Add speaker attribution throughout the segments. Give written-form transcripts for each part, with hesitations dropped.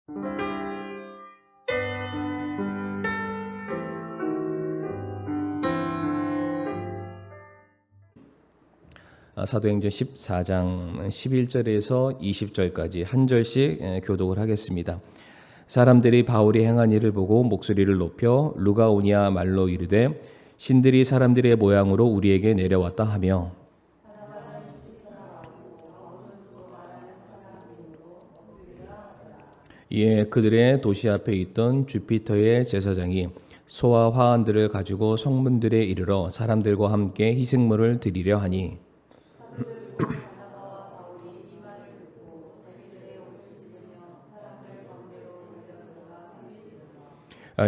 Speaker 1: 사도행전 14장 11절에서 20절까지 한 절씩 교독을 하겠습니다. 사람들이 바울이 행한 일을 보고 목소리를 높여 루가오니아 말로 이르되 신들이 사람들의 모양으로 우리에게 내려왔다 하며 이에 그들의 도시 앞에 있던 주피터의 제사장이 소와 화환들을 가지고 성문들에 이르러 사람들과 함께 희생물을 드리려 하니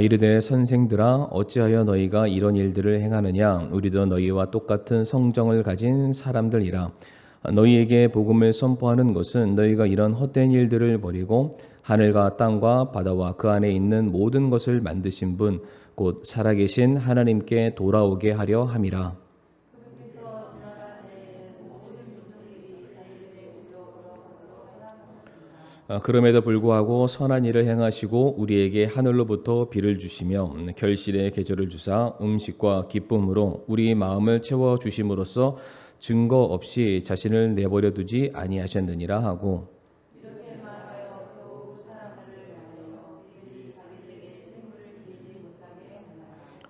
Speaker 1: 이르되 선생들아 어찌하여 너희가 이런 일들을 행하느냐 우리도 너희와 똑같은 성정을 가진 사람들이라 너희에게 복음을 선포하는 것은 너희가 이런 헛된 일들을 버리고 하늘과 땅과 바다와 그 안에 있는 모든 것을 만드신 분 곧 살아계신 하나님께 돌아오게 하려 함이라. 그럼에도 불구하고 선한 일을 행하시고 우리에게 하늘로부터 비를 주시며 결실의 계절을 주사 음식과 기쁨으로 우리 마음을 채워 주심으로써 증거 없이 자신을 내버려 두지 아니하셨느니라 하고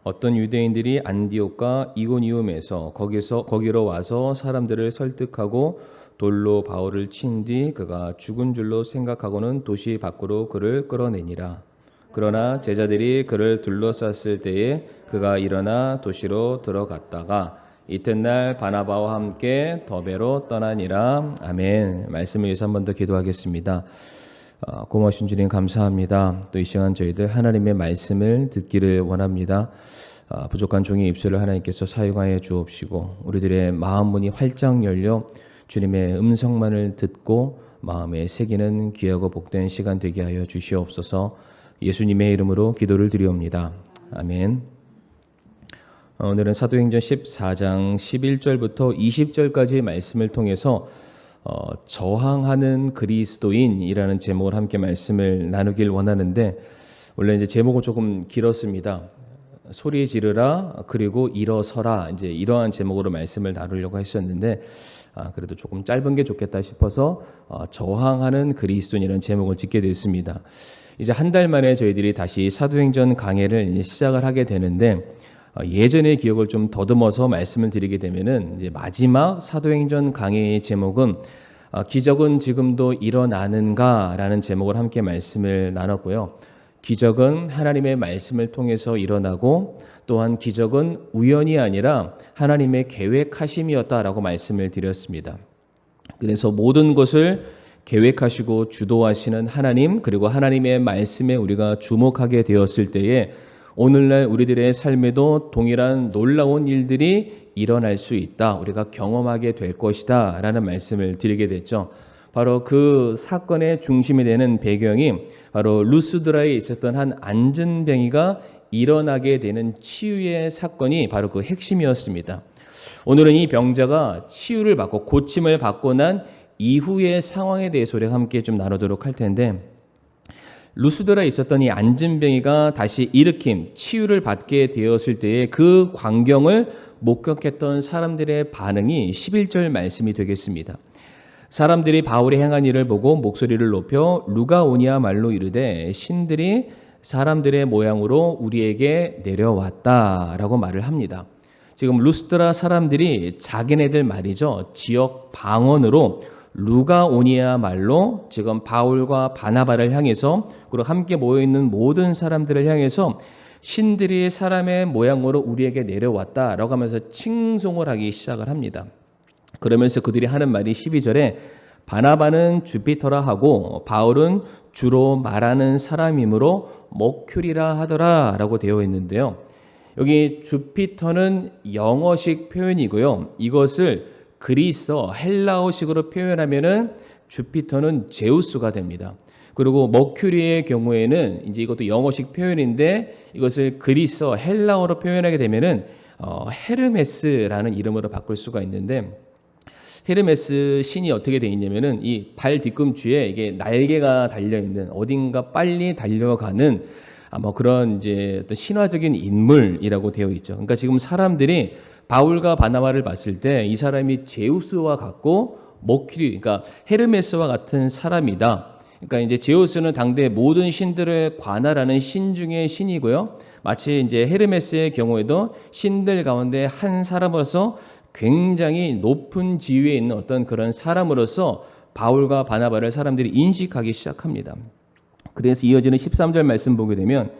Speaker 1: 어떤 유대인들이 안디옥과 이고니움에서 거기로 와서 사람들을 설득하고 돌로 바울을 친 뒤 그가 죽은 줄로 생각하고는 도시 밖으로 그를 끌어내니라. 그러나 제자들이 그를 둘러쌌을 때에 그가 일어나 도시로 들어갔다가 이튿날 바나바와 함께 더베로 떠나니라. 아멘. 말씀을 위해서 한 번 더 기도하겠습니다. 고마우신 주님 감사합니다. 또 이 시간 저희들 하나님의 말씀을 듣기를 원합니다. 부족한 종의 입술을 하나님께서 사용하여 주옵시고 우리들의 마음 문이 활짝 열려 주님의 음성만을 듣고 마음에 새기는 귀하고 복된 시간 되게 하여 주시옵소서. 예수님의 이름으로 기도를 드리옵니다. 아멘. 오늘은 사도행전 14장 11절부터 20절까지의 말씀을 통해서 저항하는 그리스도인이라는 제목을 함께 말씀을 나누길 원하는데 원래 이제 제목은 조금 길었습니다. 소리 지르라 그리고 일어서라 이제 이러한 제목으로 말씀을 나누려고 했었는데 그래도 조금 짧은 게 좋겠다 싶어서 저항하는 그리스도인이라는 제목을 짓게 됐습니다. 이제 한 달 만에 저희들이 다시 사도행전 강해를 이제 시작을 하게 되는데 예전의 기억을 좀 더듬어서 말씀을 드리게 되면은 이제 마지막 사도행전 강해의 제목은 기적은 지금도 일어나는가라는 제목을 함께 말씀을 나눴고요. 기적은 하나님의 말씀을 통해서 일어나고 또한 기적은 우연이 아니라 하나님의 계획하심이었다라고 말씀을 드렸습니다. 그래서 모든 것을 계획하시고 주도하시는 하나님 그리고 하나님의 말씀에 우리가 주목하게 되었을 때에 오늘날 우리들의 삶에도 동일한 놀라운 일들이 일어날 수 있다. 우리가 경험하게 될 것이다 라는 말씀을 드리게 됐죠. 바로 그 사건의 중심이 되는 배경이 바로 루스드라에 있었던 한 안전뱅이가 일어나게 되는 치유의 사건이 바로 그 핵심이었습니다. 오늘은 이 병자가 치유를 받고 고침을 받고 난 이후의 상황에 대해서 우리가 함께 좀 나누도록 할 텐데 루스드라에 있었던 이 안전뱅이가 다시 일으킴, 치유를 받게 되었을 때의 그 광경을 목격했던 사람들의 반응이 11절 말씀이 되겠습니다. 사람들이 바울이 행한 일을 보고 목소리를 높여 루가오니아 말로 이르되 신들이 사람들의 모양으로 우리에게 내려왔다라고 말을 합니다. 지금 루스드라 사람들이 자기네들 말이죠. 지역 방언으로 루가오니아 말로 지금 바울과 바나바를 향해서 그리고 함께 모여있는 모든 사람들을 향해서 신들이 사람의 모양으로 우리에게 내려왔다라고 하면서 칭송을 하기 시작을 합니다. 그러면서 그들이 하는 말이 12절에 바나바는 주피터라 하고 바울은 주로 말하는 사람이므로 목큐리라 하더라 라고 되어 있는데요. 여기 주피터는 영어식 표현이고요. 이것을 그리스어 헬라어식으로 표현하면은 주피터는 제우스가 됩니다. 그리고 머큐리의 경우에는 이제 이것도 영어식 표현인데 이것을 그리스어 헬라어로 표현하게 되면은 헤르메스라는 이름으로 바꿀 수가 있는데 헤르메스 신이 어떻게 돼 있냐면은 이 발 뒤꿈치에 이게 날개가 달려 있는 어딘가 빨리 달려가는 뭐 그런 이제 어떤 신화적인 인물이라고 되어 있죠. 그러니까 지금 사람들이 바울과 바나바를 봤을 때 이 사람이 제우스와 같고 머큐리, 그러니까 헤르메스와 같은 사람이다. 그러니까 이제 제우스는 당대 모든 신들을 관할하는 신 중의 신이고요. 마치 이제 헤르메스의 경우에도 신들 가운데 한 사람으로서 굉장히 높은 지위에 있는 어떤 그런 사람으로서 바울과 바나바를 사람들이 인식하기 시작합니다. 그래서 이어지는 13절 말씀 보게 되면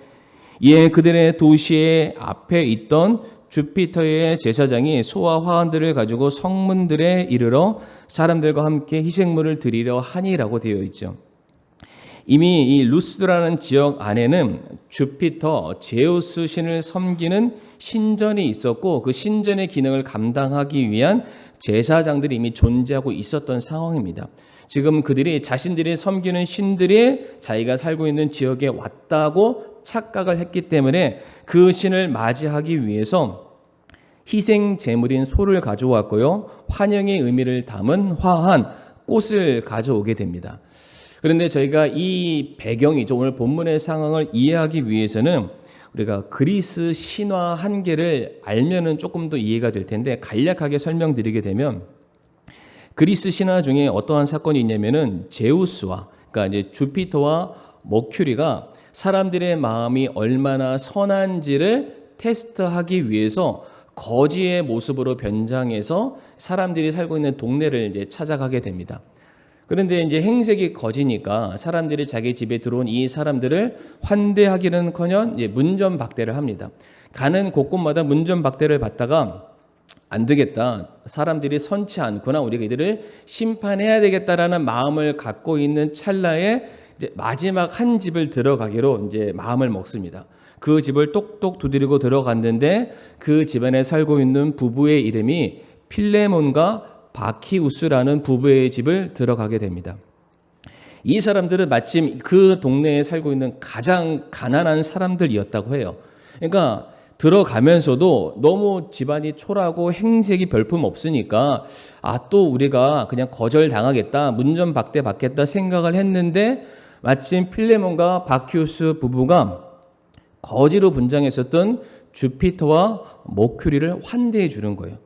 Speaker 1: 이에 그들의 도시의 앞에 있던 주피터의 제사장이 소와 화환들을 가지고 성문들에 이르러 사람들과 함께 희생물을 드리려 하니라고 되어 있죠. 이미 이 루스드라는 지역 안에는 주피터, 제우스 신을 섬기는 신전이 있었고 그 신전의 기능을 감당하기 위한 제사장들이 이미 존재하고 있었던 상황입니다. 지금 그들이 자신들이 섬기는 신들이 자기가 살고 있는 지역에 왔다고 착각을 했기 때문에 그 신을 맞이하기 위해서 희생 제물인 소를 가져왔고요. 환영의 의미를 담은 화한 꽃을 가져오게 됩니다. 그런데 저희가 이 배경이죠. 오늘 본문의 상황을 이해하기 위해서는 우리가 그리스 신화 한계를 알면은 조금 더 이해가 될 텐데 간략하게 설명드리게 되면 그리스 신화 중에 어떠한 사건이 있냐면은 제우스와 그러니까 이제 주피터와 머큐리가 사람들의 마음이 얼마나 선한지를 테스트하기 위해서 거지의 모습으로 변장해서 사람들이 살고 있는 동네를 이제 찾아가게 됩니다. 그런데 이제 행색이 거지니까 사람들이 자기 집에 들어온 이 사람들을 환대하기는커녕 이제 문전박대를 합니다. 가는 곳곳마다 문전박대를 받다가 안 되겠다. 사람들이 선치 않구나. 우리가 이들을 심판해야 되겠다라는 마음을 갖고 있는 찰나에 이제 마지막 한 집을 들어가기로 이제 마음을 먹습니다. 그 집을 똑똑 두드리고 들어갔는데 그 집안에 살고 있는 부부의 이름이 필레몬과 바키우스라는 부부의 집을 들어가게 됩니다. 이 사람들은 마침 그 동네에 살고 있는 가장 가난한 사람들이었다고 해요. 그러니까 들어가면서도 너무 집안이 초라하고 행색이 별품 없으니까 또 우리가 그냥 거절당하겠다, 문전박대 받겠다 생각을 했는데 마침 필레몬과 바키우스 부부가 거지로 분장했었던 주피터와 머큐리를 환대해 주는 거예요.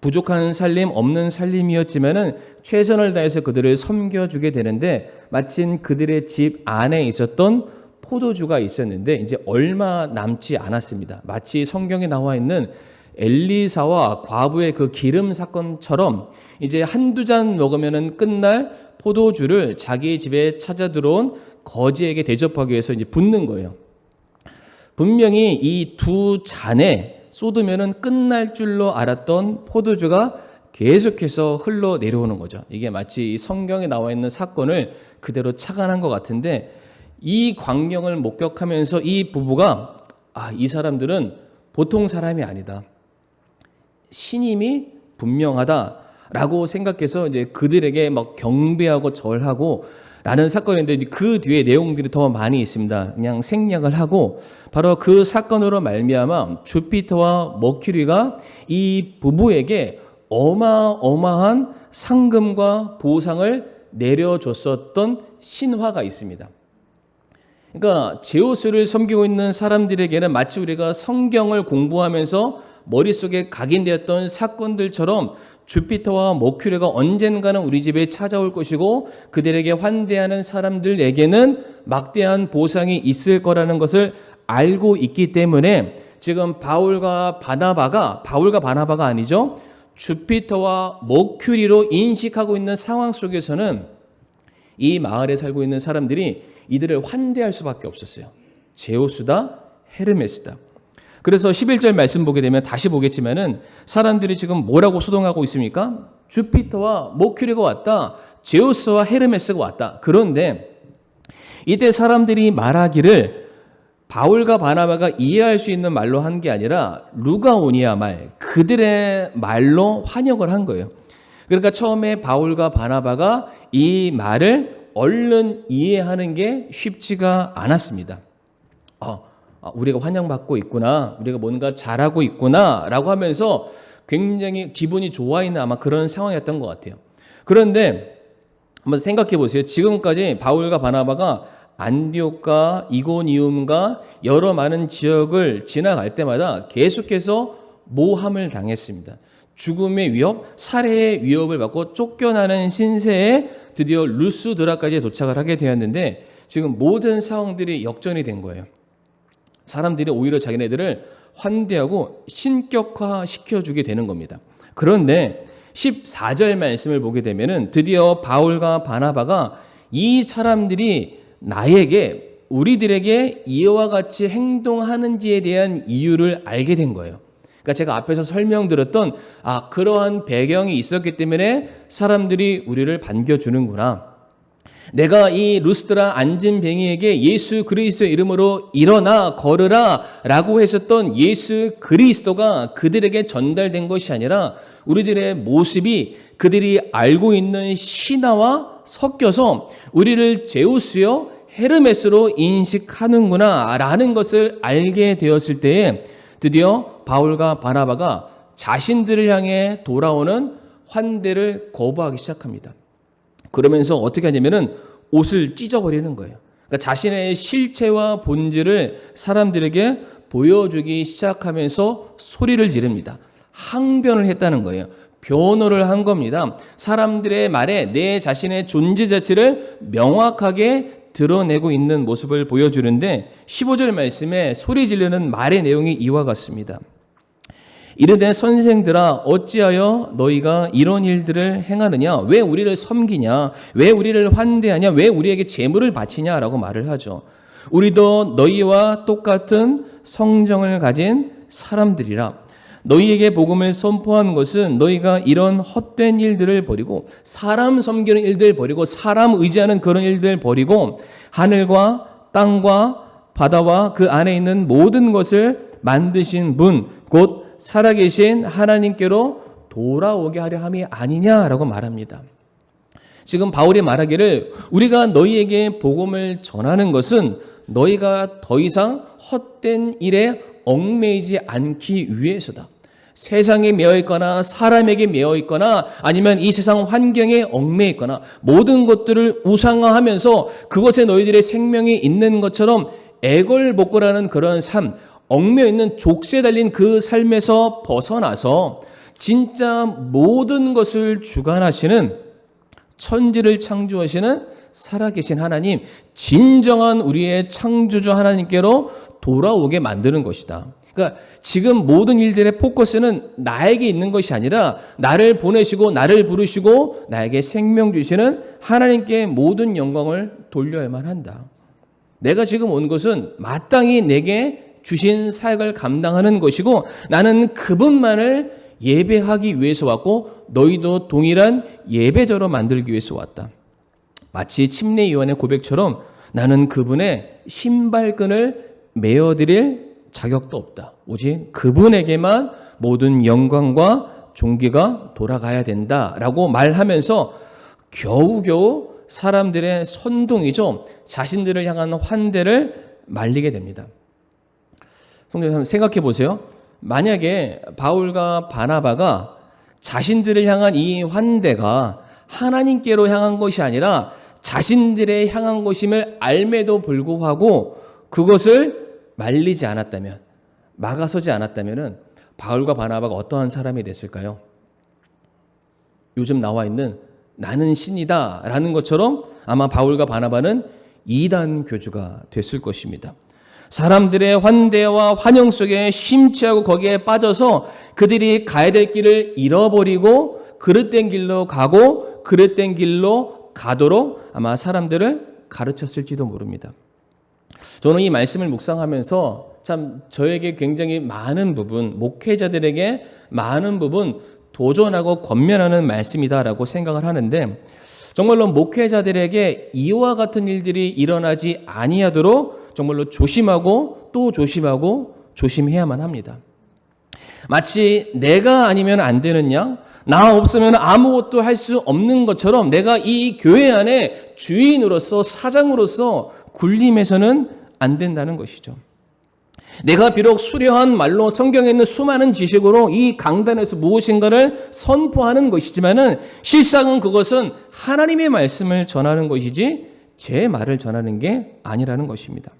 Speaker 1: 부족한 살림, 없는 살림이었지만은 최선을 다해서 그들을 섬겨주게 되는데 마침 그들의 집 안에 있었던 포도주가 있었는데 이제 얼마 남지 않았습니다. 마치 성경에 나와 있는 엘리사와 과부의 그 기름 사건처럼 이제 한두 잔 먹으면은 끝날 포도주를 자기 집에 찾아 들어온 거지에게 대접하기 위해서 이제 붓는 거예요. 분명히 이 두 잔에 쏟으면은 끝날 줄로 알았던 포도주가 계속해서 흘러 내려오는 거죠. 이게 마치 성경에 나와 있는 사건을 그대로 착안한 것 같은데 이 광경을 목격하면서 이 부부가 이 사람들은 보통 사람이 아니다. 신임이 분명하다라고 생각해서 이제 그들에게 막 경배하고 절하고 라는 사건인데 그 뒤에 내용들이 더 많이 있습니다. 그냥 생략을 하고 바로 그 사건으로 말미암아 주피터와 머큐리가 이 부부에게 어마어마한 상금과 보상을 내려줬었던 신화가 있습니다. 그러니까 제우스를 섬기고 있는 사람들에게는 마치 우리가 성경을 공부하면서 머릿속에 각인되었던 사건들처럼 주피터와 머큐리가 언젠가는 우리 집에 찾아올 것이고 그들에게 환대하는 사람들에게는 막대한 보상이 있을 거라는 것을 알고 있기 때문에 지금 바울과 바나바가 아니죠. 주피터와 머큐리로 인식하고 있는 상황 속에서는 이 마을에 살고 있는 사람들이 이들을 환대할 수밖에 없었어요. 제우스다, 헤르메스다. 그래서 11절 말씀 보게 되면 다시 보겠지만은 사람들이 지금 뭐라고 소동하고 있습니까? 주피터와 머큐리가 왔다. 제우스와 헤르메스가 왔다. 그런데 이때 사람들이 말하기를 바울과 바나바가 이해할 수 있는 말로 한 게 아니라 루가오니아 말, 그들의 말로 환영을 한 거예요. 그러니까 처음에 바울과 바나바가 이 말을 얼른 이해하는 게 쉽지가 않았습니다. 우리가 환영받고 있구나, 우리가 뭔가 잘하고 있구나 라고 하면서 굉장히 기분이 좋아 있는 아마 그런 상황이었던 것 같아요. 그런데 한번 생각해 보세요. 지금까지 바울과 바나바가 안디옥과 이고니움과 여러 많은 지역을 지나갈 때마다 계속해서 모함을 당했습니다. 죽음의 위협, 살해의 위협을 받고 쫓겨나는 신세에 드디어 루스드라까지 도착을 하게 되었는데 지금 모든 상황들이 역전이 된 거예요. 사람들이 오히려 자기네들을 환대하고 신격화시켜주게 되는 겁니다. 그런데 14절 말씀을 보게 되면은 드디어 바울과 바나바가 이 사람들이 나에게 우리들에게 이와 같이 행동하는지에 대한 이유를 알게 된 거예요. 그러니까 제가 앞에서 설명드렸던 그러한 배경이 있었기 때문에 사람들이 우리를 반겨주는구나. 내가 이 루스드라 앉은 뱅이에게 예수 그리스도의 이름으로 일어나 걸으라 라고 했었던 예수 그리스도가 그들에게 전달된 것이 아니라 우리들의 모습이 그들이 알고 있는 신화와 섞여서 우리를 제우스요 헤르메스로 인식하는구나 라는 것을 알게 되었을 때에 드디어 바울과 바나바가 자신들을 향해 돌아오는 환대를 거부하기 시작합니다. 그러면서 어떻게 하냐면은 옷을 찢어버리는 거예요. 그러니까 자신의 실체와 본질을 사람들에게 보여주기 시작하면서 소리를 지릅니다. 항변을 했다는 거예요. 변호를 한 겁니다. 사람들의 말에 내 자신의 존재 자체를 명확하게 드러내고 있는 모습을 보여주는데 15절 말씀에 소리 지르는 말의 내용이 이와 같습니다. 이르되 선생들아 어찌하여 너희가 이런 일들을 행하느냐? 왜 우리를 섬기냐? 왜 우리를 환대하냐? 왜 우리에게 제물을 바치냐? 라고 말을 하죠. 우리도 너희와 똑같은 성정을 가진 사람들이라. 너희에게 복음을 선포한 것은 너희가 이런 헛된 일들을 버리고 사람 섬기는 일들 버리고 사람 의지하는 그런 일들 버리고 하늘과 땅과 바다와 그 안에 있는 모든 것을 만드신 분 곧 살아계신 하나님께로 돌아오게 하려 함이 아니냐라고 말합니다. 지금 바울이 말하기를 우리가 너희에게 복음을 전하는 것은 너희가 더 이상 헛된 일에 얽매이지 않기 위해서다. 세상에 매여 있거나 사람에게 매여 있거나 아니면 이 세상 환경에 얽매여 있거나 모든 것들을 우상화하면서 그것에 너희들의 생명이 있는 것처럼 애걸복걸하는 그런 삶, 얽매여 있는 족쇄에 달린 그 삶에서 벗어나서 진짜 모든 것을 주관하시는 천지를 창조하시는 살아계신 하나님, 진정한 우리의 창조주 하나님께로 돌아오게 만드는 것이다. 그러니까 지금 모든 일들의 포커스는 나에게 있는 것이 아니라 나를 보내시고 나를 부르시고 나에게 생명 주시는 하나님께 모든 영광을 돌려야만 한다. 내가 지금 온 것은 마땅히 내게 주신 사역을 감당하는 것이고 나는 그분만을 예배하기 위해서 왔고 너희도 동일한 예배자로 만들기 위해서 왔다. 마치 침례 요한의 고백처럼 나는 그분의 신발끈을 메어드릴 자격도 없다. 오직 그분에게만 모든 영광과 존귀가 돌아가야 된다라고 말하면서 겨우겨우 사람들의 선동이죠. 자신들을 향한 환대를 말리게 됩니다. 성도님 한번 생각해 보세요. 만약에 바울과 바나바가 자신들을 향한 이 환대가 하나님께로 향한 것이 아니라 자신들의 향한 것임을 알매도 불구하고 그것을 말리지 않았다면, 막아서지 않았다면 바울과 바나바가 어떠한 사람이 됐을까요? 요즘 나와 있는 나는 신이다 라는 것처럼 아마 바울과 바나바는 이단 교주가 됐을 것입니다. 사람들의 환대와 환영 속에 심취하고 거기에 빠져서 그들이 가야 될 길을 잃어버리고 그릇된 길로 가고 그릇된 길로 가도록 아마 사람들을 가르쳤을지도 모릅니다. 저는 이 말씀을 묵상하면서 참 저에게 굉장히 많은 부분, 목회자들에게 많은 부분 도전하고 권면하는 말씀이다라고 생각을 하는데 정말로 목회자들에게 이와 같은 일들이 일어나지 아니하도록 정말로 조심하고 또 조심하고 조심해야만 합니다. 마치 내가 아니면 안 되는 양, 나 없으면 아무것도 할 수 없는 것처럼 내가 이 교회 안에 주인으로서 사장으로서 군림해서는 안 된다는 것이죠. 내가 비록 수려한 말로 성경에 있는 수많은 지식으로 이 강단에서 무엇인가를 선포하는 것이지만은 실상은 그것은 하나님의 말씀을 전하는 것이지 제 말을 전하는 게 아니라는 것입니다.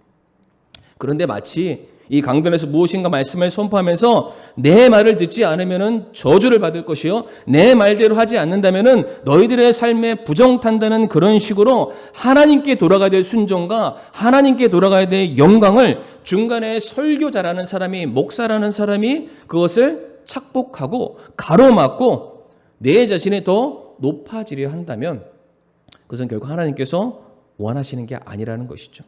Speaker 1: 그런데 마치 이 강단에서 무엇인가 말씀을 선포하면서 내 말을 듣지 않으면은 저주를 받을 것이요, 내 말대로 하지 않는다면은 너희들의 삶에 부정탄다는 그런 식으로 하나님께 돌아가야 될 순종과 하나님께 돌아가야 될 영광을 중간에 설교자라는 사람이, 목사라는 사람이 그것을 착복하고 가로막고 내 자신이 더 높아지려 한다면 그것은 결국 하나님께서 원하시는 게 아니라는 것이죠.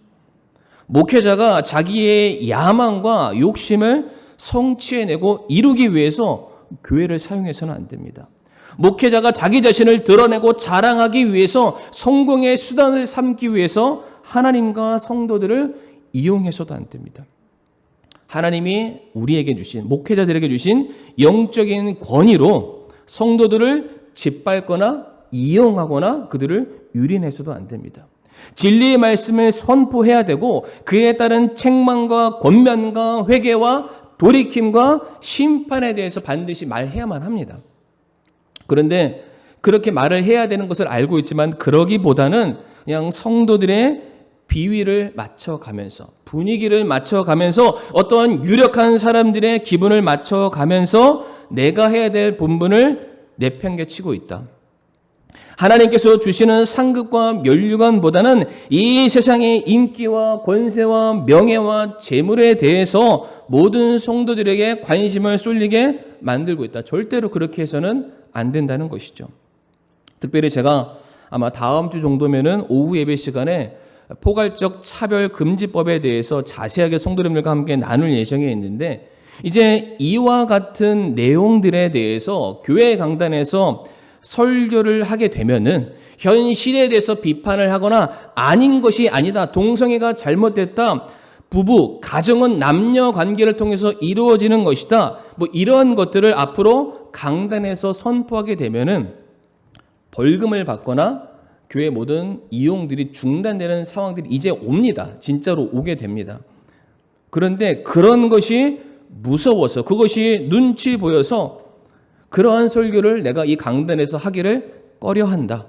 Speaker 1: 목회자가 자기의 야망과 욕심을 성취해내고 이루기 위해서 교회를 사용해서는 안 됩니다. 목회자가 자기 자신을 드러내고 자랑하기 위해서 성공의 수단을 삼기 위해서 하나님과 성도들을 이용해서도 안 됩니다. 하나님이 우리에게 주신, 목회자들에게 주신 영적인 권위로 성도들을 짓밟거나 이용하거나 그들을 유린해서도 안 됩니다. 진리의 말씀을 선포해야 되고 그에 따른 책망과 권면과 회개와 돌이킴과 심판에 대해서 반드시 말해야만 합니다. 그런데 그렇게 말을 해야 되는 것을 알고 있지만 그러기보다는 그냥 성도들의 비위를 맞춰가면서, 분위기를 맞춰가면서, 어떠한 유력한 사람들의 기분을 맞춰가면서 내가 해야 될 본분을 내팽개치고 있다. 하나님께서 주시는 상급과 면류관보다는 이 세상의 인기와 권세와 명예와 재물에 대해서 모든 성도들에게 관심을 쏠리게 만들고 있다. 절대로 그렇게 해서는 안 된다는 것이죠. 특별히 제가 아마 다음 주 정도면은 오후 예배 시간에 포괄적 차별금지법에 대해서 자세하게 성도님들과 함께 나눌 예정에 있는데, 이제 이와 같은 내용들에 대해서 교회 강단에서 설교를 하게 되면은 현 시대에 대해서 비판을 하거나 아닌 것이 아니다, 동성애가 잘못됐다, 부부, 가정은 남녀 관계를 통해서 이루어지는 것이다, 뭐 이러한 것들을 앞으로 강단에서 선포하게 되면은 벌금을 받거나 교회 모든 이용들이 중단되는 상황들이 이제 옵니다. 진짜로 오게 됩니다. 그런데 그런 것이 무서워서, 그것이 눈치 보여서 그러한 설교를 내가 이 강단에서 하기를 꺼려한다.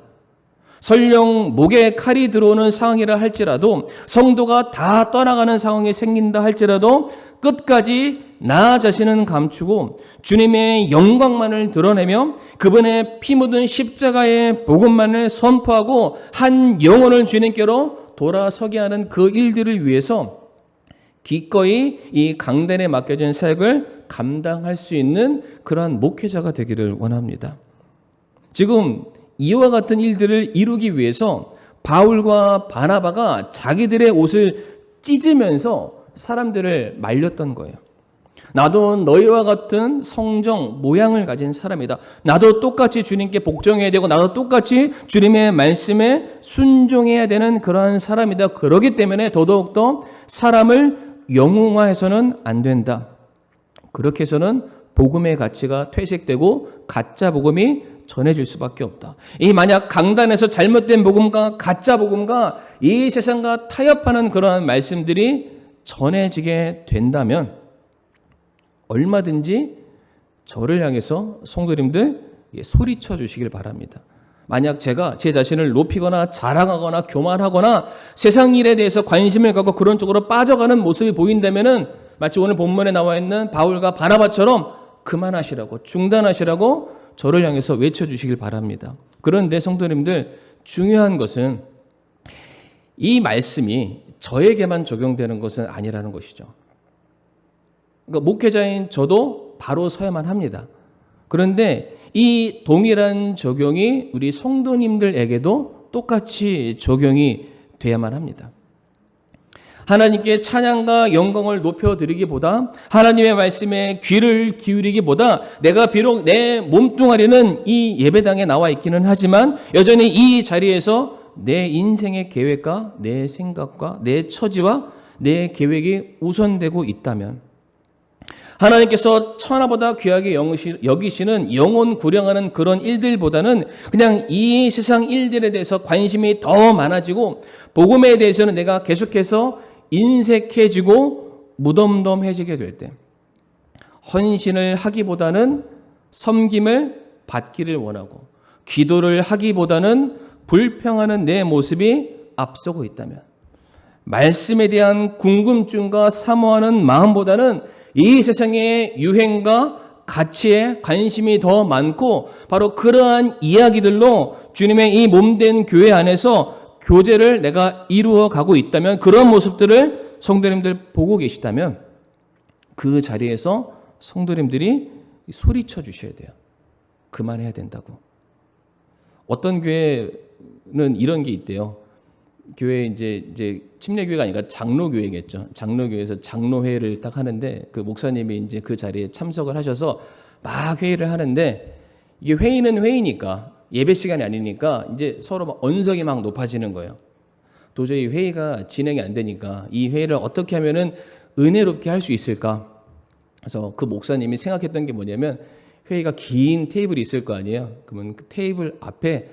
Speaker 1: 설령 목에 칼이 들어오는 상황이라 할지라도, 성도가 다 떠나가는 상황이 생긴다 할지라도 끝까지 나 자신은 감추고 주님의 영광만을 드러내며 그분의 피 묻은 십자가의 복음만을 선포하고 한 영혼을 주님께로 돌아서게 하는 그 일들을 위해서 기꺼이 이 강단에 맡겨진 사역을 감당할 수 있는 그러한 목회자가 되기를 원합니다. 지금 이와 같은 일들을 이루기 위해서 바울과 바나바가 자기들의 옷을 찢으면서 사람들을 말렸던 거예요. 나도 너희와 같은 성정, 모양을 가진 사람이다. 나도 똑같이 주님께 복종해야 되고 나도 똑같이 주님의 말씀에 순종해야 되는 그러한 사람이다. 그러기 때문에 더더욱더 사람을 영웅화해서는 안 된다. 그렇게 해서는 복음의 가치가 퇴색되고 가짜 복음이 전해질 수밖에 없다. 이 만약 강단에서 잘못된 복음과 가짜 복음과 이 세상과 타협하는 그러한 말씀들이 전해지게 된다면 얼마든지 저를 향해서 성도님들 소리쳐 주시길 바랍니다. 만약 제가 제 자신을 높이거나 자랑하거나 교만하거나 세상 일에 대해서 관심을 갖고 그런 쪽으로 빠져가는 모습이 보인다면은 마치 오늘 본문에 나와 있는 바울과 바나바처럼 그만하시라고, 중단하시라고 저를 향해서 외쳐주시길 바랍니다. 그런데 성도님들, 중요한 것은 이 말씀이 저에게만 적용되는 것은 아니라는 것이죠. 그러니까 목회자인 저도 바로 서야만 합니다. 그런데 이 동일한 적용이 우리 성도님들에게도 똑같이 적용이 돼야만 합니다. 하나님께 찬양과 영광을 높여드리기보다, 하나님의 말씀에 귀를 기울이기보다, 내가 비록 내 몸뚱아리는 이 예배당에 나와 있기는 하지만 여전히 이 자리에서 내 인생의 계획과 내 생각과 내 처지와 내 계획이 우선되고 있다면, 하나님께서 천하보다 귀하게 여기시는 영혼 구령하는 그런 일들보다는 그냥 이 세상 일들에 대해서 관심이 더 많아지고 복음에 대해서는 내가 계속해서 인색해지고 무덤덤해지게 될 때, 헌신을 하기보다는 섬김을 받기를 원하고 기도를 하기보다는 불평하는 내 모습이 앞서고 있다면, 말씀에 대한 궁금증과 사모하는 마음보다는 이 세상의 유행과 가치에 관심이 더 많고 바로 그러한 이야기들로 주님의 이 몸된 교회 안에서 교제를 내가 이루어 가고 있다면, 그런 모습들을 성도님들 보고 계시다면 그 자리에서 성도님들이 소리쳐 주셔야 돼요. 그만해야 된다고. 어떤 교회는 이런 게 있대요. 교회 이제 침례교회가 아니라 장로교회겠죠. 장로교회에서 장로회를 딱 하는데 그 목사님이 이제 그 자리에 참석을 하셔서 막 회의를 하는데, 이게 회의는 회의니까 예배 시간이 아니니까 이제 서로 막 언성이 막 높아지는 거예요. 도저히 회의가 진행이 안 되니까 이 회의를 어떻게 하면은 은혜롭게 할 수 있을까? 그래서 그 목사님이 생각했던 게 뭐냐면, 회의가 긴 테이블이 있을 거 아니에요. 그러면 그 테이블 앞에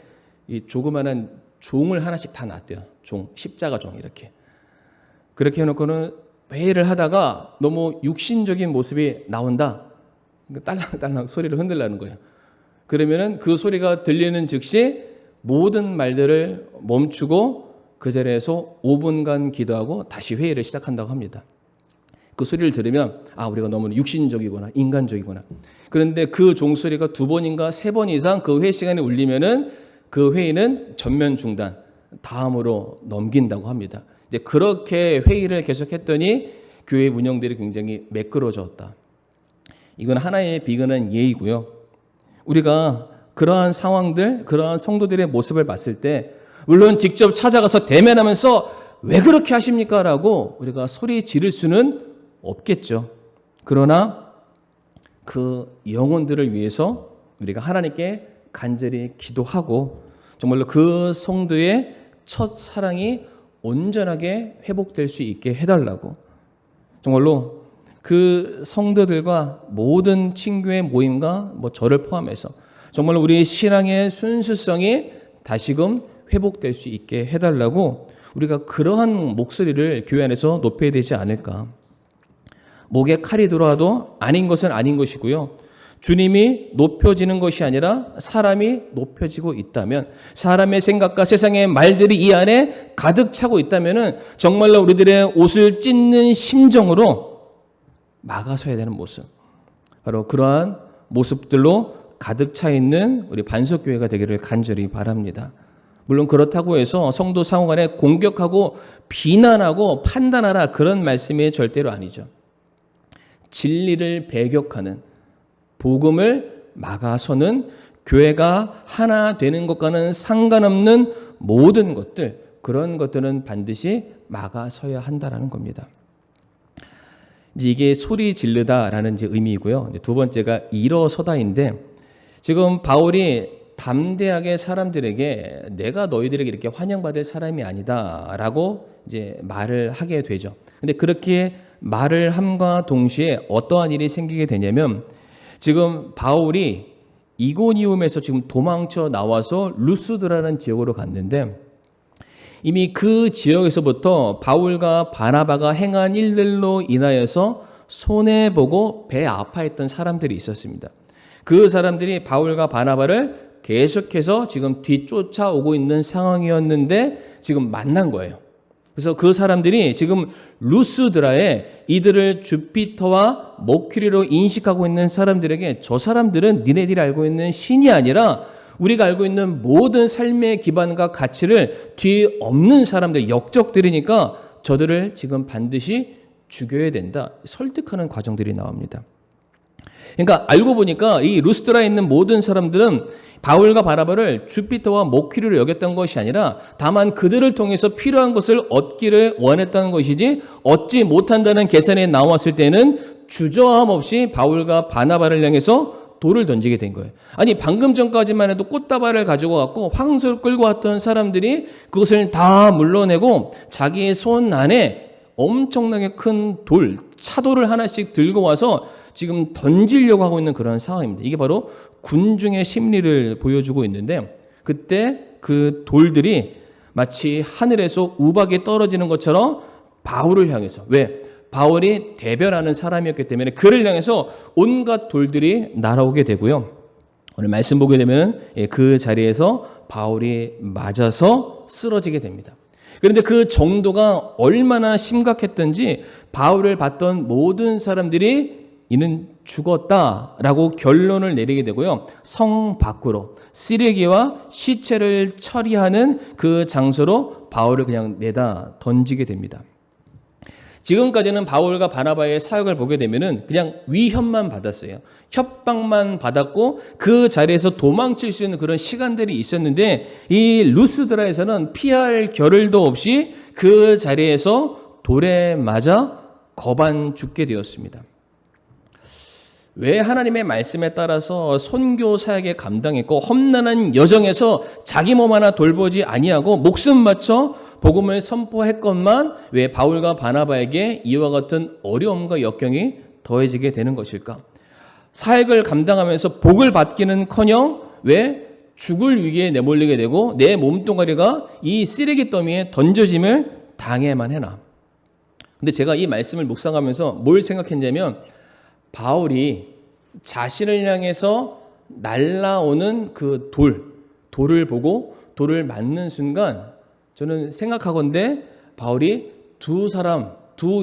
Speaker 1: 이 조그마한 종을 하나씩 다 놨대요. 종, 십자가 종 이렇게. 그렇게 해놓고는 회의를 하다가 너무 육신적인 모습이 나온다. 딸랑딸랑 소리를 흔들라는 거예요. 그러면은 그 소리가 들리는 즉시 모든 말들을 멈추고 그 자리에서 5분간 기도하고 다시 회의를 시작한다고 합니다. 그 소리를 들으면 우리가 너무 육신적이구나, 인간적이구나. 그런데 그 종소리가 2번인가 3번 이상 그 회의 시간에 울리면은 그 회의는 전면 중단, 다음으로 넘긴다고 합니다. 이제 그렇게 회의를 계속했더니 교회 운영들이 굉장히 매끄러졌다. 이건 하나의 비근한 예이고요. 우리가 그러한 상황들, 그러한 성도들의 모습을 봤을 때 물론 직접 찾아가서 대면하면서 왜 그렇게 하십니까? 라고 우리가 소리 지를 수는 없겠죠. 그러나 그 영혼들을 위해서 우리가 하나님께 간절히 기도하고 정말로 그 성도의 첫 사랑이 온전하게 회복될 수 있게 해달라고, 정말로 그 성도들과 모든 친구의 모임과 저를 포함해서 정말로 우리의 신앙의 순수성이 다시금 회복될 수 있게 해달라고, 우리가 그러한 목소리를 교회 안에서 높여야 되지 않을까. 목에 칼이 들어와도 아닌 것은 아닌 것이고요. 주님이 높여지는 것이 아니라 사람이 높여지고 있다면, 사람의 생각과 세상의 말들이 이 안에 가득 차고 있다면 정말로 우리들의 옷을 찢는 심정으로 막아서야 되는 모습, 바로 그러한 모습들로 가득 차 있는 우리 반석교회가 되기를 간절히 바랍니다. 물론 그렇다고 해서 성도 상호 간에 공격하고 비난하고 판단하라, 그런 말씀이 절대로 아니죠. 진리를 배격하는, 복음을 막아서는 교회가 하나 되는 것과는 상관없는 모든 것들, 그런 것들은 반드시 막아서야 한다라는 겁니다. 이제 이게 소리 지르다라는 이제 의미이고요. 두 번째가 일어서다인데, 지금 바울이 담대하게 사람들에게 내가 너희들에게 이렇게 환영받을 사람이 아니다라고 이제 말을 하게 되죠. 근데 그렇게 말을 함과 동시에 어떠한 일이 생기게 되냐면, 지금 바울이 이고니움에서 지금 도망쳐 나와서 루스드라는 지역으로 갔는데, 이미 그 지역에서부터 바울과 바나바가 행한 일들로 인하여서 손해보고 배 아파했던 사람들이 있었습니다. 그 사람들이 바울과 바나바를 계속해서 지금 뒤쫓아오고 있는 상황이었는데 지금 만난 거예요. 그래서 그 사람들이 지금 루스드라에 이들을 주피터와 머큐리로 인식하고 있는 사람들에게, 저 사람들은 니네들이 알고 있는 신이 아니라 우리가 알고 있는 모든 삶의 기반과 가치를 뒤엎는 사람들, 역적들이니까 저들을 지금 반드시 죽여야 된다, 설득하는 과정들이 나옵니다. 그러니까 알고 보니까 이 루스드라에 있는 모든 사람들은 바울과 바나바를 주피터와 머큐리로 여겼던 것이 아니라 다만 그들을 통해서 필요한 것을 얻기를 원했다는 것이지, 얻지 못한다는 계산에 나왔을 때는 주저함 없이 바울과 바나바를 향해서 돌을 던지게 된 거예요. 아니, 방금 전까지만 해도 꽃다발을 가지고 왔고 황소를 끌고 왔던 사람들이 그것을 다 물러내고 자기의 손 안에 엄청나게 큰 돌, 차돌을 하나씩 들고 와서 지금 던지려고 하고 있는 그런 상황입니다. 이게 바로 군중의 심리를 보여주고 있는데, 그때 그 돌들이 마치 하늘에서 우박이 떨어지는 것처럼 바울을 향해서, 왜? 바울이 대변하는 사람이었기 때문에 그를 향해서 온갖 돌들이 날아오게 되고요. 오늘 말씀 보게 되면 그 자리에서 바울이 맞아서 쓰러지게 됩니다. 그런데 그 정도가 얼마나 심각했던지 바울을 봤던 모든 사람들이 이는 죽었다라고 결론을 내리게 되고요. 성 밖으로 쓰레기와 시체를 처리하는 그 장소로 바울을 그냥 내다 던지게 됩니다. 지금까지는 바울과 바나바의 사역을 보게 되면은 그냥 위협만 받았어요. 협박만 받았고 그 자리에서 도망칠 수 있는 그런 시간들이 있었는데 이 루스드라에서는 피할 겨를도 없이 그 자리에서 돌에 맞아 거반 죽게 되었습니다. 왜 하나님의 말씀에 따라서 선교 사역에 감당했고 험난한 여정에서 자기 몸 하나 돌보지 아니하고 목숨 바쳐 복음을 선포했건만 왜 바울과 바나바에게 이와 같은 어려움과 역경이 더해지게 되는 것일까? 사역을 감당하면서 복을 받기는커녕 왜 죽을 위기에 내몰리게 되고 내 몸뚱아리가 이 쓰레기 더미에 던져짐을 당해만 해나. 근데 제가 이 말씀을 묵상하면서 뭘 생각했냐면 바울이 자신을 향해서 날라오는 그 돌을 보고 돌을 맞는 순간 저는 생각하건대 바울이 두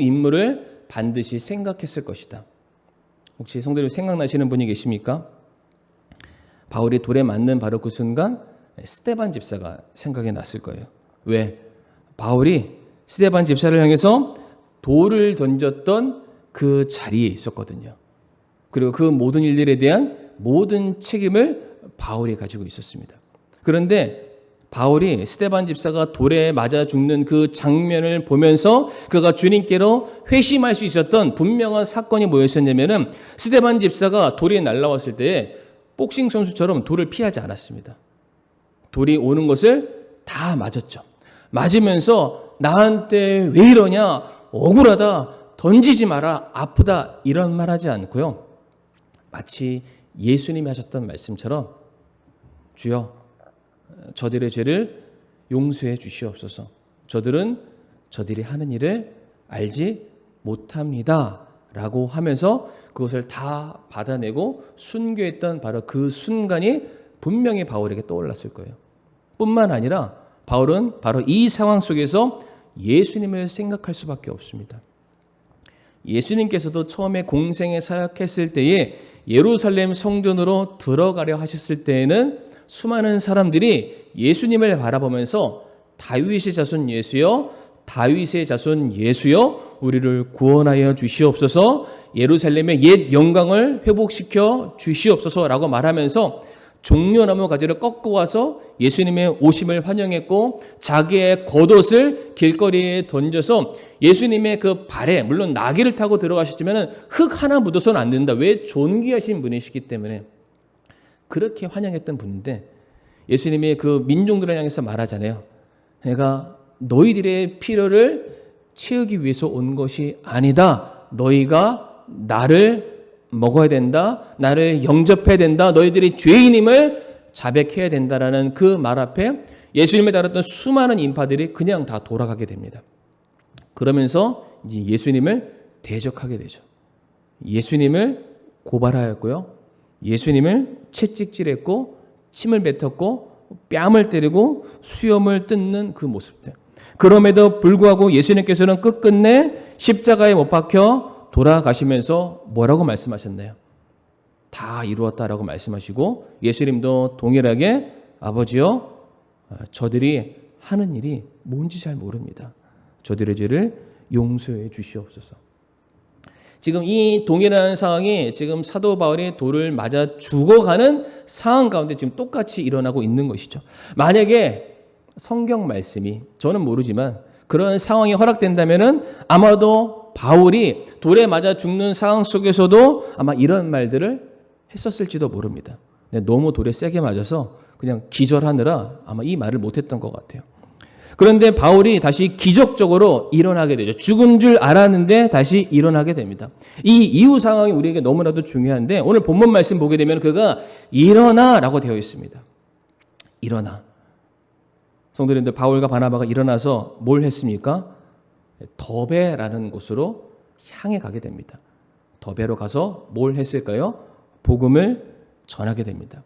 Speaker 1: 인물을 반드시 생각했을 것이다. 혹시 성도님 생각나시는 분이 계십니까? 바울이 돌에 맞는 바로 그 순간 스데반 집사가 생각이 났을 거예요. 왜? 바울이 스데반 집사를 향해서 돌을 던졌던 그 자리에 있었거든요. 그리고 그 모든 일들에 대한 모든 책임을 바울이 가지고 있었습니다. 그런데 바울이 스데반 집사가 돌에 맞아 죽는 그 장면을 보면서 그가 주님께로 회심할 수 있었던 분명한 사건이 뭐였었냐면은 스데반 집사가 돌이 날라왔을 때 복싱 선수처럼 돌을 피하지 않았습니다. 돌이 오는 것을 다 맞았죠. 맞으면서 나한테 왜 이러냐, 억울하다, 던지지 마라, 아프다 이런 말 하지 않고요. 마치 예수님이 하셨던 말씀처럼 주여 저들의 죄를 용서해 주시옵소서. 저들은 저들이 하는 일을 알지 못합니다 라고 하면서 그것을 다 받아내고 순교했던 바로 그 순간이 분명히 바울에게 떠올랐을 거예요. 뿐만 아니라 바울은 바로 이 상황 속에서 예수님을 생각할 수밖에 없습니다. 예수님께서도 처음에 공생에 사역했을 때에 예루살렘 성전으로 들어가려 하셨을 때에는 수많은 사람들이 예수님을 바라보면서 다윗의 자손 예수여, 다윗의 자손 예수여, 우리를 구원하여 주시옵소서, 예루살렘의 옛 영광을 회복시켜 주시옵소서라고 말하면서 종려나무 가지를 꺾고 와서 예수님의 오심을 환영했고 자기의 겉옷을 길거리에 던져서 예수님의 그 발에 물론 나귀를 타고 들어가셨지만 흙 하나 묻어서는 안 된다. 왜? 존귀하신 분이시기 때문에 그렇게 환영했던 분인데 예수님이 그 민중들을 향해서 말하잖아요. 내가 너희들의 필요를 채우기 위해서 온 것이 아니다. 너희가 나를 먹어야 된다. 나를 영접해야 된다. 너희들이 죄인임을 자백해야 된다라는 그 말 앞에 예수님을 따랐던 수많은 인파들이 그냥 다 돌아가게 됩니다. 그러면서 이제 예수님을 대적하게 되죠. 예수님을 고발하였고요. 예수님을 채찍질했고 침을 뱉었고 뺨을 때리고 수염을 뜯는 그 모습들. 그럼에도 불구하고 예수님께서는 끝끝내 십자가에 못 박혀 돌아가시면서 뭐라고 말씀하셨나요? 다 이루었다라고 말씀하시고 예수님도 동일하게 아버지여 저들이 하는 일이 뭔지 잘 모릅니다. 저들의 죄를 용서해 주시옵소서. 지금 이 동일한 상황이 지금 사도 바울이 돌을 맞아 죽어가는 상황 가운데 지금 똑같이 일어나고 있는 것이죠. 만약에 성경 말씀이 저는 모르지만 그런 상황이 허락된다면은 아마도 바울이 돌에 맞아 죽는 상황 속에서도 아마 이런 말들을 했었을지도 모릅니다. 너무 돌에 세게 맞아서 그냥 기절하느라 아마 이 말을 못했던 것 같아요. 그런데 바울이 다시 기적적으로 일어나게 되죠. 죽은 줄 알았는데 다시 일어나게 됩니다. 이 이후 상황이 우리에게 너무나도 중요한데 오늘 본문 말씀 보게 되면 그가 일어나라고 되어 있습니다. 일어나. 성도님들 바울과 바나바가 일어나서 뭘 했습니까? 더베라는 곳으로 향해 가게 됩니다. 더베로 가서 뭘 했을까요? 복음을 전하게 됩니다.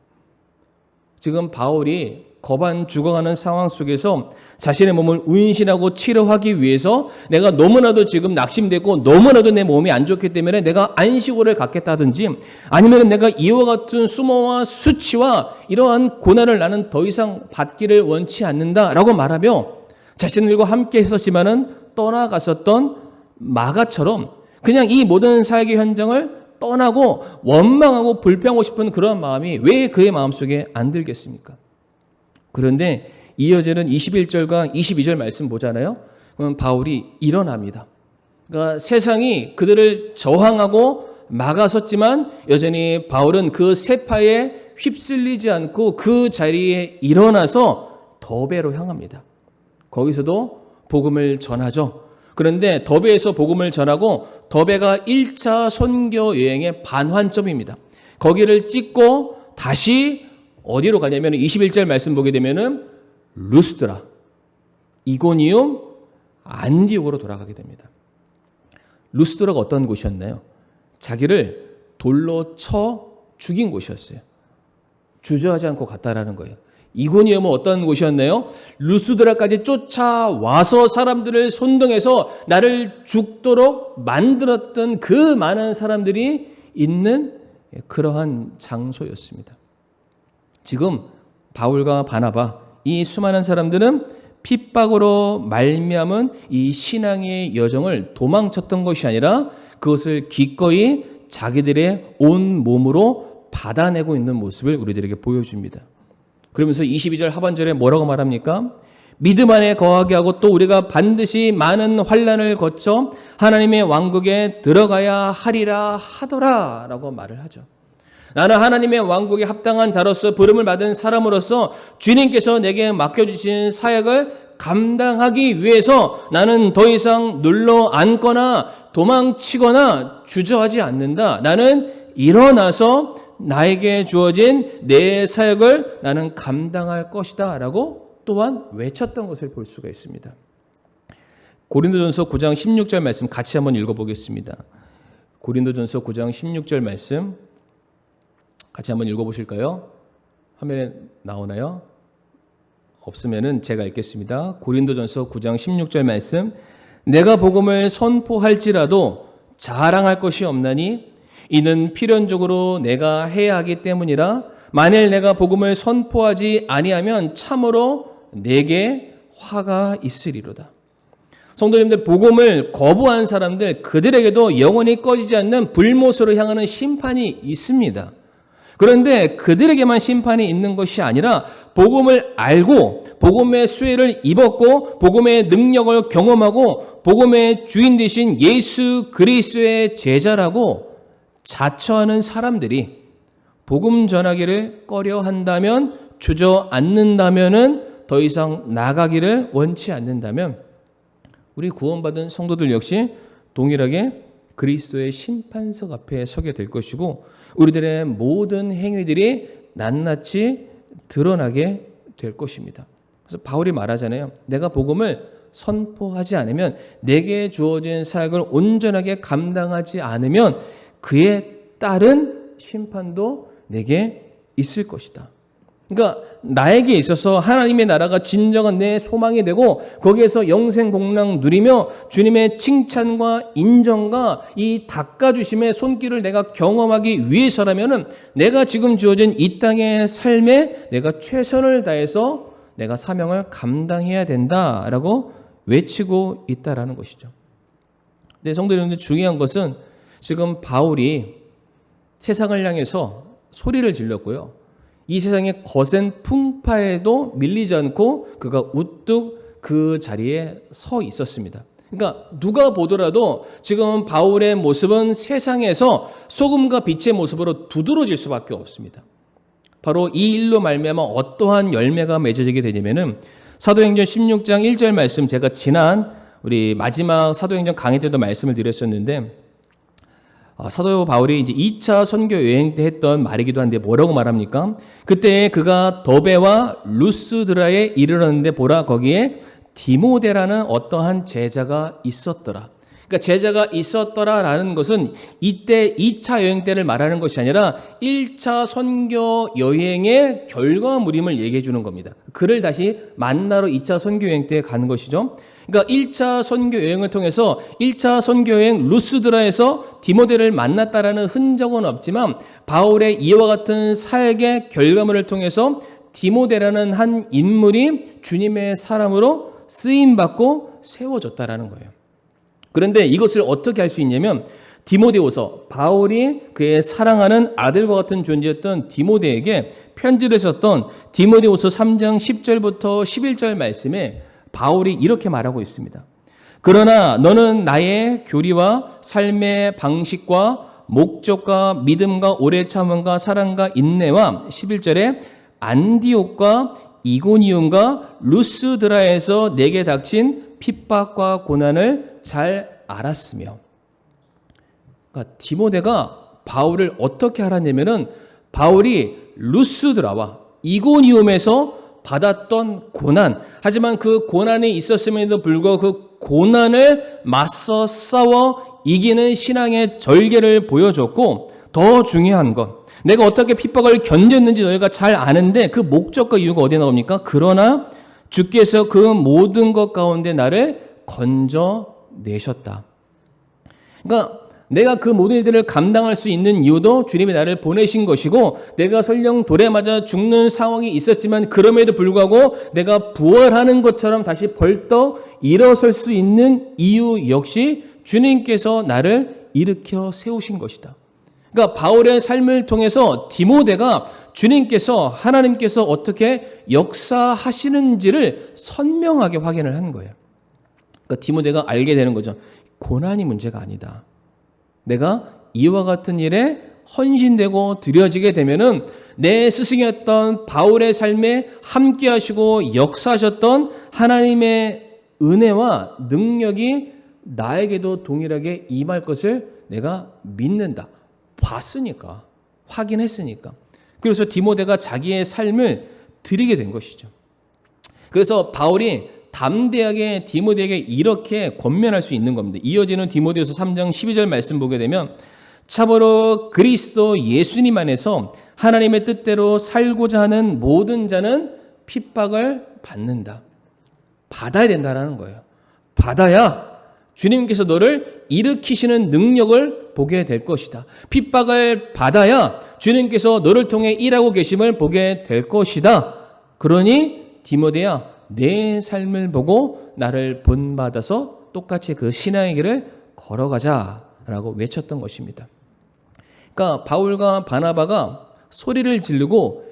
Speaker 1: 지금 바울이 거반 죽어가는 상황 속에서 자신의 몸을 운신하고 치료하기 위해서 내가 너무나도 지금 낙심되고 너무나도 내 몸이 안 좋기 때문에 내가 안식오를 갖겠다든지 아니면 내가 이와 같은 수모와 수치와 이러한 고난을 나는 더 이상 받기를 원치 않는다라고 말하며 자신들과 함께 했었지만은 떠나갔었던 마가처럼 그냥 이 모든 사역의 현장을 떠나고 원망하고 불평하고 싶은 그런 마음이 왜 그의 마음속에 안 들겠습니까? 그런데 이어지는 21절과 22절 말씀 보잖아요. 그럼 바울이 일어납니다. 그러니까 세상이 그들을 저항하고 막아섰지만 여전히 바울은 그 세파에 휩쓸리지 않고 그 자리에 일어나서 더베로 향합니다. 거기서도 복음을 전하죠. 그런데 더베에서 복음을 전하고 더베가 1차 선교 여행의 반환점입니다. 거기를 찍고 다시 어디로 가냐면 21절 말씀 보게 되면은 루스드라, 이고니움, 안디옥으로 돌아가게 됩니다. 루스드라가 어떤 곳이었나요? 자기를 돌로 쳐 죽인 곳이었어요. 주저하지 않고 갔다라는 거예요. 이고니움은 어떤 곳이었나요? 루스드라까지 쫓아와서 사람들을 선동해서 나를 죽도록 만들었던 그 많은 사람들이 있는 그러한 장소였습니다. 지금 바울과 바나바 이 수많은 사람들은 핍박으로 말미암은 이 신앙의 여정을 도망쳤던 것이 아니라 그것을 기꺼이 자기들의 온 몸으로 받아내고 있는 모습을 우리들에게 보여줍니다. 그러면서 22절 하반절에 뭐라고 말합니까? 믿음 안에 거하게 하고 또 우리가 반드시 많은 환난을 거쳐 하나님의 왕국에 들어가야 하리라 하더라 라고 말을 하죠. 나는 하나님의 왕국에 합당한 자로서 부름을 받은 사람으로서 주님께서 내게 맡겨주신 사역을 감당하기 위해서 나는 더 이상 눌러 앉거나 도망치거나 주저하지 않는다. 나는 일어나서 나에게 주어진 내 사역을 나는 감당할 것이다 라고 또한 외쳤던 것을 볼 수가 있습니다. 고린도전서 9장 16절 말씀 같이 한번 읽어보겠습니다. 고린도전서 9장 16절 말씀 같이 한번 읽어보실까요? 화면에 나오나요? 없으면은 제가 읽겠습니다. 고린도전서 9장 16절 말씀 내가 복음을 선포할지라도 자랑할 것이 없나니 이는 필연적으로 내가 해야 하기 때문이라 만일 내가 복음을 선포하지 아니하면 참으로 내게 화가 있으리로다. 성도님들 복음을 거부한 사람들 그들에게도 영원히 꺼지지 않는 불못으로 향하는 심판이 있습니다. 그런데 그들에게만 심판이 있는 것이 아니라 복음을 알고 복음의 수혜를 입었고 복음의 능력을 경험하고 복음의 주인 되신 예수 그리스도의 제자라고 자처하는 사람들이 복음 전하기를 꺼려한다면 주저앉는다면은 더 이상 나가기를 원치 않는다면 우리 구원받은 성도들 역시 동일하게 그리스도의 심판석 앞에 서게 될 것이고 우리들의 모든 행위들이 낱낱이 드러나게 될 것입니다. 그래서 바울이 말하잖아요. 내가 복음을 선포하지 않으면 내게 주어진 사역을 온전하게 감당하지 않으면 그에 따른 심판도 내게 있을 것이다. 그러니까 나에게 있어서 하나님의 나라가 진정한 내 소망이 되고 거기에서 영생복락 누리며 주님의 칭찬과 인정과 이 닦아주심의 손길을 내가 경험하기 위해서라면은 내가 지금 주어진 이 땅의 삶에 내가 최선을 다해서 내가 사명을 감당해야 된다라고 외치고 있다라는 것이죠. 네, 성도 여러분들 중요한 것은 지금 바울이 세상을 향해서 소리를 질렀고요. 이 세상의 거센 풍파에도 밀리지 않고 그가 우뚝 그 자리에 서 있었습니다. 그러니까 누가 보더라도 지금 바울의 모습은 세상에서 소금과 빛의 모습으로 두드러질 수밖에 없습니다. 바로 이 일로 말미암아 어떠한 열매가 맺어지게 되냐면은 사도행전 16장 1절 말씀 제가 지난 우리 마지막 사도행전 강의 때도 말씀을 드렸었는데 사도 바울이 이제 2차 선교 여행 때 했던 말이기도 한데 뭐라고 말합니까? 그때 그가 더베와 루스드라에 이르렀는데 보라 거기에 디모데라는 어떠한 제자가 있었더라. 그러니까 제자가 있었더라라는 것은 이때 2차 여행 때를 말하는 것이 아니라 1차 선교 여행의 결과물임을 얘기해 주는 겁니다. 그를 다시 만나러 2차 선교 여행 때 가는 것이죠. 그러니까 1차 선교 여행을 통해서 1차 선교 여행 루스드라에서 디모데를 만났다라는 흔적은 없지만 바울의 이와 같은 사역의 결과물을 통해서 디모데라는 한 인물이 주님의 사람으로 쓰임받고 세워졌다라는 거예요. 그런데 이것을 어떻게 할 수 있냐면 디모데후서, 바울이 그의 사랑하는 아들과 같은 존재였던 디모데에게 편지를 썼던 디모데후서 3장 10절부터 11절 말씀에 바울이 이렇게 말하고 있습니다. 그러나 너는 나의 교리와 삶의 방식과 목적과 믿음과 오래 참음과 사랑과 인내와 11절에 안디옥과 이고니움과 루스드라에서 내게 닥친 핍박과 고난을 잘 알았으며, 그러니까 디모데가 바울을 어떻게 알았냐면은 바울이 루스드라와 이고니움에서 받았던 고난, 하지만 그 고난이 있었음에도 불구하고 그 고난을 맞서 싸워 이기는 신앙의 절개를 보여줬고, 더 중요한 것, 내가 어떻게 핍박을 견뎠는지 너희가 잘 아는데 그 목적과 이유가 어디에 나옵니까? 그러나 주께서 그 모든 것 가운데 나를 건져내셨다. 그러니까 내가 그 모든 일들을 감당할 수 있는 이유도 주님이 나를 보내신 것이고, 내가 설령 돌에 맞아 죽는 상황이 있었지만 그럼에도 불구하고 내가 부활하는 것처럼 다시 벌떡 일어설 수 있는 이유 역시 주님께서 나를 일으켜 세우신 것이다. 그러니까 바울의 삶을 통해서 디모데가 주님께서, 하나님께서 어떻게 역사하시는지를 선명하게 확인을 한 거예요. 그러니까 디모데가 알게 되는 거죠. 고난이 문제가 아니다. 내가 이와 같은 일에 헌신되고 드려지게 되면은 내 스승이었던 바울의 삶에 함께 하시고 역사하셨던 하나님의 은혜와 능력이 나에게도 동일하게 임할 것을 내가 믿는다. 봤으니까, 확인했으니까. 그래서 디모데가 자기의 삶을 드리게 된 것이죠. 그래서 바울이 담대하게 디모데에게 이렇게 권면할 수 있는 겁니다. 이어지는 디모데후서 3장 12절 말씀 보게 되면, 참으로 그리스도 예수님 안에서 하나님의 뜻대로 살고자 하는 모든 자는 핍박을 받는다. 받아야 된다라는 거예요. 받아야 주님께서 너를 일으키시는 능력을 보게 될 것이다. 핍박을 받아야 주님께서 너를 통해 일하고 계심을 보게 될 것이다. 그러니 디모데야, 내 삶을 보고 나를 본받아서 똑같이 그 신앙의 길을 걸어가자라고 외쳤던 것입니다. 그러니까 바울과 바나바가 소리를 지르고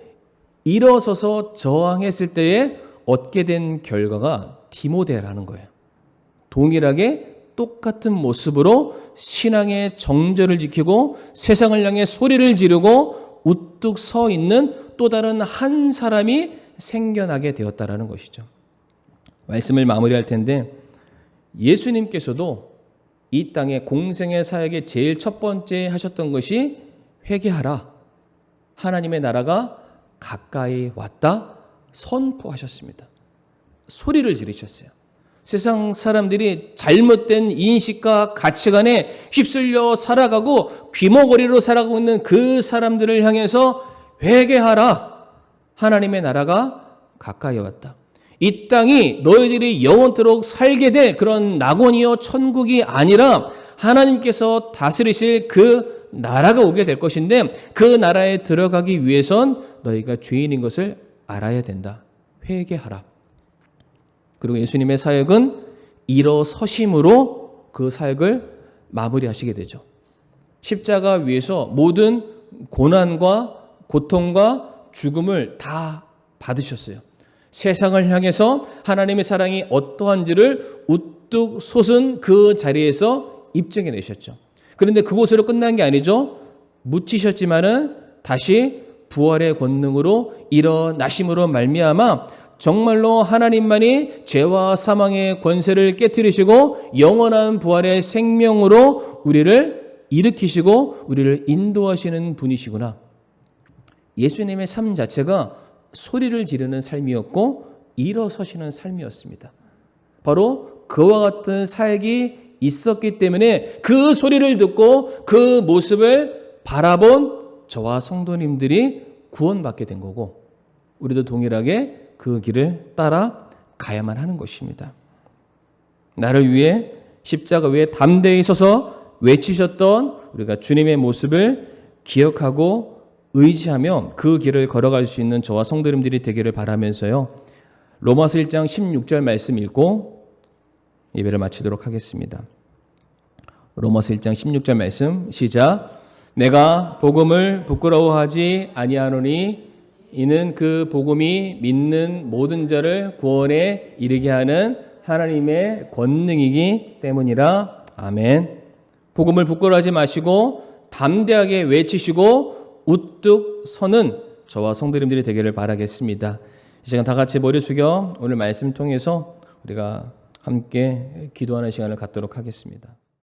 Speaker 1: 일어서서 저항했을 때에 얻게 된 결과가 디모데라는 거예요. 동일하게 똑같은 모습으로 신앙의 정절을 지키고 세상을 향해 소리를 지르고 우뚝 서 있는 또 다른 한 사람이 생겨나게 되었다라는 것이죠. 말씀을 마무리할 텐데, 예수님께서도 이 땅의 공생의 사역의 제일 첫 번째 하셨던 것이 회개하라, 하나님의 나라가 가까이 왔다 선포하셨습니다. 소리를 지르셨어요. 세상 사람들이 잘못된 인식과 가치관에 휩쓸려 살아가고 귀머거리로 살아가고 있는 그 사람들을 향해서 회개하라, 하나님의 나라가 가까이 왔다. 이 땅이 너희들이 영원토록 살게 될 그런 낙원이요 천국이 아니라 하나님께서 다스리실 그 나라가 오게 될 것인데, 그 나라에 들어가기 위해선 너희가 죄인인 것을 알아야 된다. 회개하라. 그리고 예수님의 사역은 일어서심으로 그 사역을 마무리하시게 되죠. 십자가 위에서 모든 고난과 고통과 죽음을 다 받으셨어요. 세상을 향해서 하나님의 사랑이 어떠한지를 우뚝 솟은 그 자리에서 입증해 내셨죠. 그런데 그곳으로 끝난 게 아니죠. 묻히셨지만은 다시 부활의 권능으로 일어나심으로 말미암아 정말로 하나님만이 죄와 사망의 권세를 깨뜨리시고 영원한 부활의 생명으로 우리를 일으키시고 우리를 인도하시는 분이시구나. 예수님의 삶 자체가 소리를 지르는 삶이었고 일어서시는 삶이었습니다. 바로 그와 같은 사역이 있었기 때문에 그 소리를 듣고 그 모습을 바라본 저와 성도님들이 구원받게 된 거고 우리도 동일하게 그 길을 따라 가야만 하는 것입니다. 나를 위해 십자가 위에 담대히 서서 외치셨던 우리가 주님의 모습을 기억하고 의지하며 그 길을 걸어갈 수 있는 저와 성도님들이 되기를 바라면서요. 로마서 1장 16절 말씀 읽고 예배를 마치도록 하겠습니다. 로마서 1장 16절 말씀 시작. 내가 복음을 부끄러워하지 아니하노니 이는 그 복음이 믿는 모든 자를 구원에 이르게 하는 하나님의 권능이기 때문이라. 아멘. 복음을 부끄러워하지 마시고 담대하게 외치시고 우뚝 서는 저와 성도님들이 되기를 바라겠습니다. 이 시간 다 같이 머리 숙여 오늘 말씀 통해서 우리가 함께 기도하는 시간을 갖도록 하겠습니다.